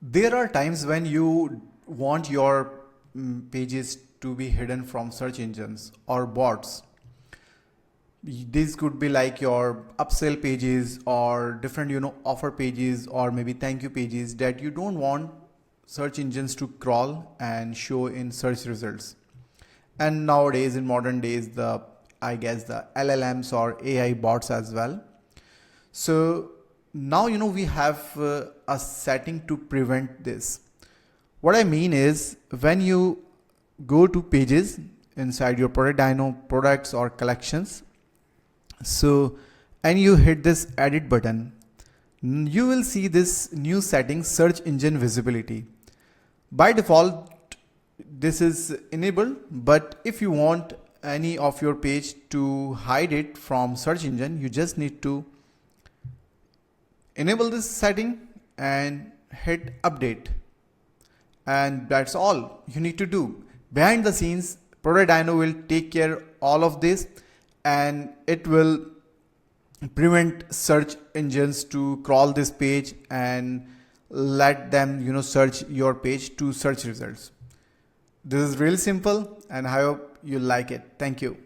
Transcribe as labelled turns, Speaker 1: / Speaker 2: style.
Speaker 1: There are times when you want your pages to be hidden from search engines or bots. These could be like your upsell pages or different, offer pages or maybe thank you pages that you don't want search engines to crawl and show in search results. And nowadays, in modern days, I guess the LLMs or AI bots as well. So now we have a setting to prevent this. What I mean is, when you go to pages inside your ProductDyno products or collections, and you hit this edit button, you will see this new setting, search engine visibility. By default this is enabled, but if you want any of your page to hide it from search engine, you just need to enable this setting and hit update, and that's all you need to do. Behind the scenes, ProductDyno will take care all of this, and it will prevent search engines to crawl this page and let them search your page to search results. This is really simple, and I hope you like it. Thank you.